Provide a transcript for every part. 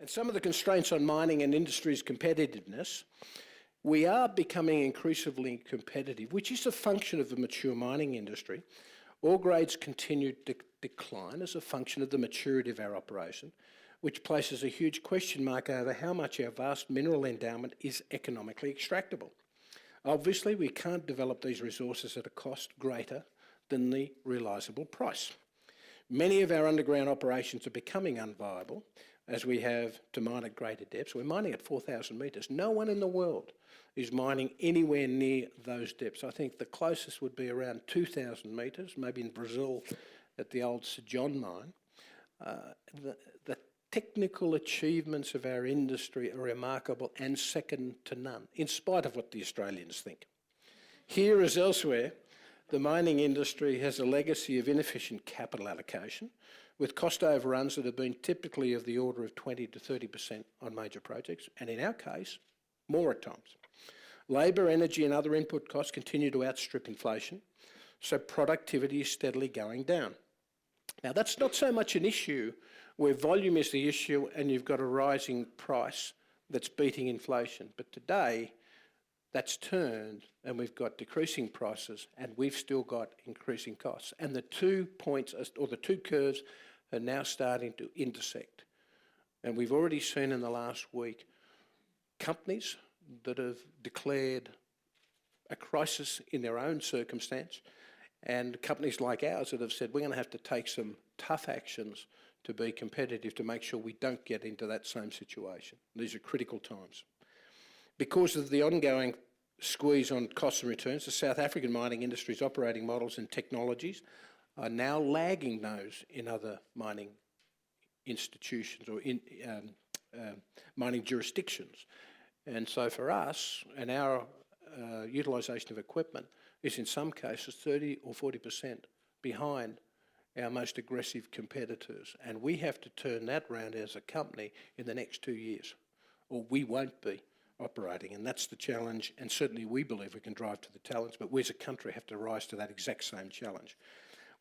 some of the constraints on mining and industry's competitiveness, we are becoming increasingly competitive, which is a function of the mature mining industry. Ore grades continue to decline as a function of the maturity of our operation, which places a huge question mark over how much our vast mineral endowment is economically extractable. Obviously, we can't develop these resources at a cost greater than the realisable price. Many of our underground operations are becoming unviable as we have to mine at greater depths. We're mining at 4,000 metres. No one in the world is mining anywhere near those depths. I think the closest would be around 2,000 metres, maybe in Brazil at the old Sir John mine. The technical achievements of our industry are remarkable and second to none, in spite of what the Australians think. Here as elsewhere, the mining industry has a legacy of inefficient capital allocation, with cost overruns that have been typically of the order of 20 to 30% on major projects, and in our case, more at times. Labour, energy and other input costs continue to outstrip inflation, so productivity is steadily going down. Now, that's not so much an issue where volume is the issue and you've got a rising price that's beating inflation, but today, that's turned and we've got decreasing prices and we've still got increasing costs. And the 2 points, or the 2 curves, are now starting to intersect. And we've already seen in the last week companies that have declared a crisis in their own circumstance, and companies like ours that have said we're going to have to take some tough actions to be competitive to make sure we don't get into that same situation. These are critical times. Because of the ongoing squeeze on costs and returns, the South African mining industry's operating models and technologies are now lagging those in other mining institutions or in mining jurisdictions. And so for us, and our utilisation of equipment is in some cases 30 or 40% behind our most aggressive competitors. And we have to turn that round as a company in the next 2 years, or we won't be operating. And that's the challenge, and certainly we believe we can drive to the challenge, but we as a country have to rise to that exact same challenge.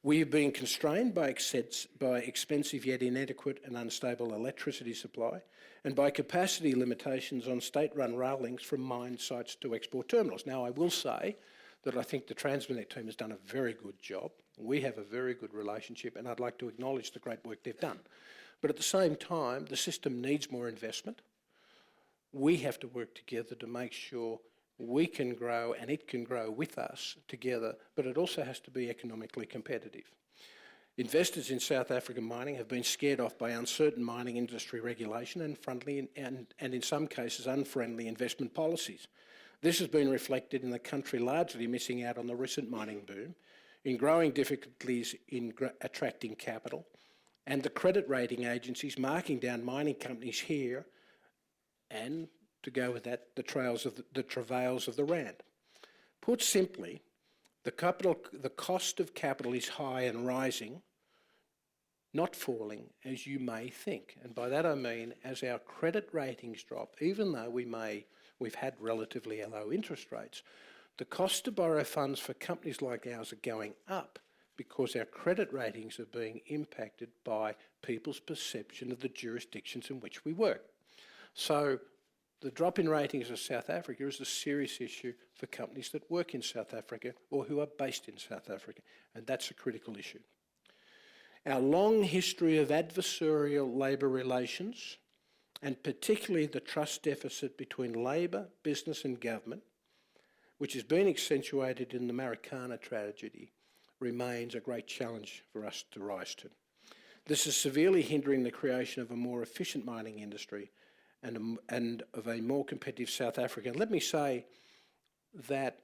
We have been constrained by expensive yet inadequate and unstable electricity supply, and by capacity limitations on state-run rail links from mine sites to export terminals. Now, I will say that I think the Transmedic team has done a very good job. We have a very good relationship, and I'd like to acknowledge the great work they've done. But at the same time, the system needs more investment. We have to work together to make sure we can grow and it can grow with us together, but it also has to be economically competitive. Investors in South African mining have been scared off by uncertain mining industry regulation and in some cases unfriendly investment policies. This has been reflected in the country largely missing out on the recent mining boom, in growing difficulties in attracting capital, and the credit rating agencies marking down mining companies here, and to go with that, the travails of the rand. Put simply, the cost of capital is high and rising, not falling as you may think. And by that I mean, as our credit ratings drop, even though we've had relatively low interest rates, the cost to borrow funds for companies like ours are going up because our credit ratings are being impacted by people's perception of the jurisdictions in which we work. So the drop in ratings of South Africa is a serious issue for companies that work in South Africa or who are based in South Africa, and that's a critical issue. Our long history of adversarial labour relations, and particularly the trust deficit between labour, business and government, which has been accentuated in the Marikana tragedy, remains a great challenge for us to rise to. This is severely hindering the creation of a more efficient mining industry and of a more competitive South Africa. Let me say that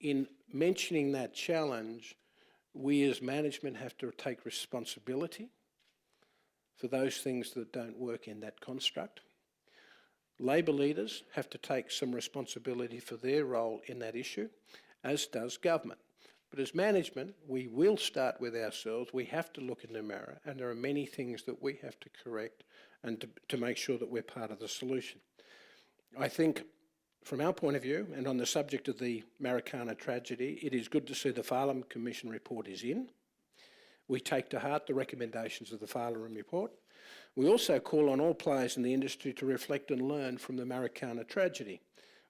in mentioning that challenge, we as management have to take responsibility for those things that don't work in that construct. Labour leaders have to take some responsibility for their role in that issue, as does government. But as management, we will start with ourselves. We have to look in the mirror, and there are many things that we have to correct and to make sure that we're part of the solution. I think from our point of view, and on the subject of the Marikana tragedy, it is good to see the Farlam Commission report is in. We take to heart the recommendations of the Farlam report. We also call on all players in the industry to reflect and learn from the Marikana tragedy.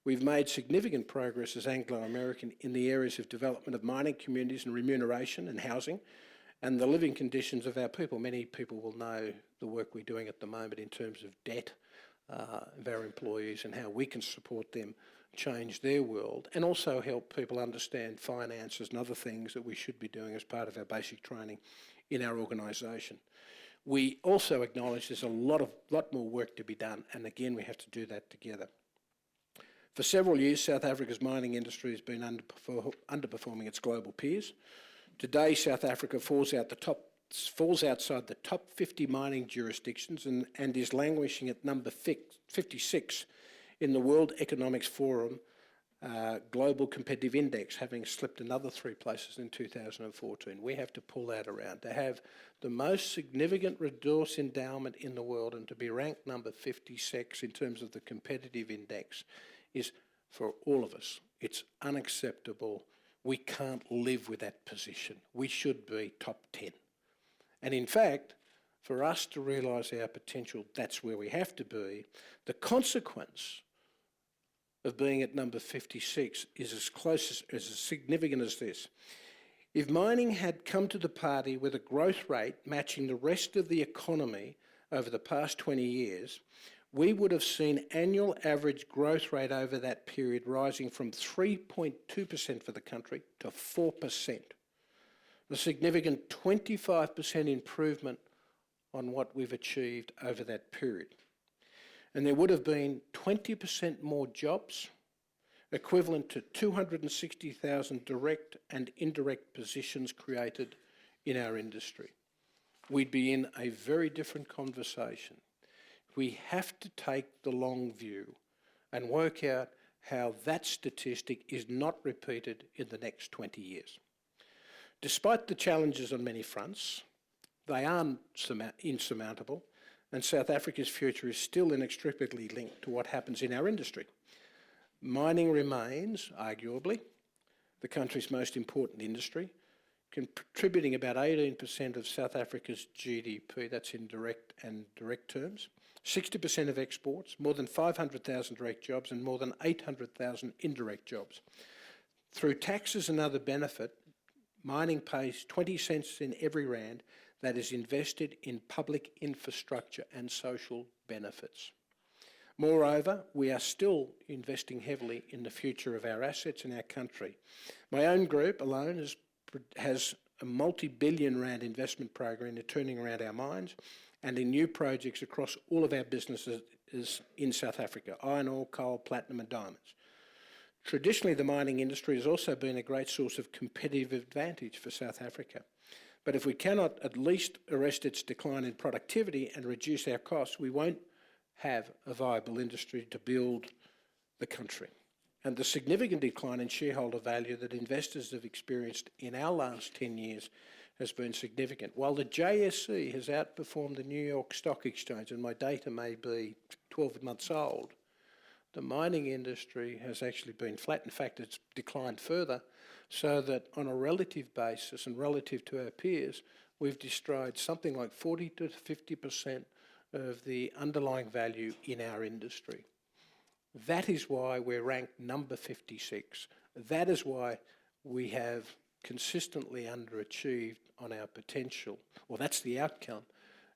We've made significant progress as Anglo-American in the areas of development of mining communities and remuneration and housing and the living conditions of our people. Many people will know the work we're doing at the moment in terms of debt of our employees and how we can support them change their world and also help people understand finances and other things that we should be doing as part of our basic training in our organisation. We also acknowledge there's a lot more work to be done, and again we have to do that together. For several years, South Africa's mining industry has been underperforming its global peers. Today, South Africa falls outside the top 50 mining jurisdictions and is languishing at number 56 in the World Economic Forum Global Competitive Index, having slipped another 3 places in 2014. We have to pull that around. To have the most significant resource endowment in the world and to be ranked number 56 in terms of the competitive index is, for all of us, it's unacceptable. We can't live with that position. We should be top 10. And in fact, for us to realise our potential, that's where we have to be. The consequence of being at number 56 is as significant as this. If mining had come to the party with a growth rate matching the rest of the economy over the past 20 years, we would have seen annual average growth rate over that period rising from 3.2% for the country to 4%. A significant 25% improvement on what we've achieved over that period. And there would have been 20% more jobs, equivalent to 260,000 direct and indirect positions created in our industry. We'd be in a very different conversation. We have to take the long view and work out how that statistic is not repeated in the next 20 years. Despite the challenges on many fronts, they aren't insurmountable, and South Africa's future is still inextricably linked to what happens in our industry. Mining remains, arguably, the country's most important industry, contributing about 18% of South Africa's GDP, that's in direct and direct terms, 60% of exports, more than 500,000 direct jobs and more than 800,000 indirect jobs. Through taxes and other benefit, mining pays 20 cents in every rand that is invested in public infrastructure and social benefits. Moreover, we are still investing heavily in the future of our assets in our country. My own group alone has a multi-billion rand investment program in turning around our mines and in new projects across all of our businesses in South Africa, iron ore, coal, platinum and diamonds. Traditionally, the mining industry has also been a great source of competitive advantage for South Africa. But if we cannot at least arrest its decline in productivity and reduce our costs, we won't have a viable industry to build the country. And the significant decline in shareholder value that investors have experienced in our last 10 years has been significant. While the JSE has outperformed the New York Stock Exchange, and my data may be 12 months old, the mining industry has actually been flat. In fact, it's declined further, so that on a relative basis and relative to our peers, we've destroyed something like 40 to 50% of the underlying value in our industry. That is why we're ranked number 56. That is why we have consistently underachieved on our potential. Well, that's the outcome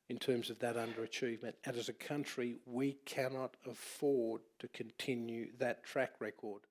in terms of that underachievement. And as a country, we cannot afford to continue that track record.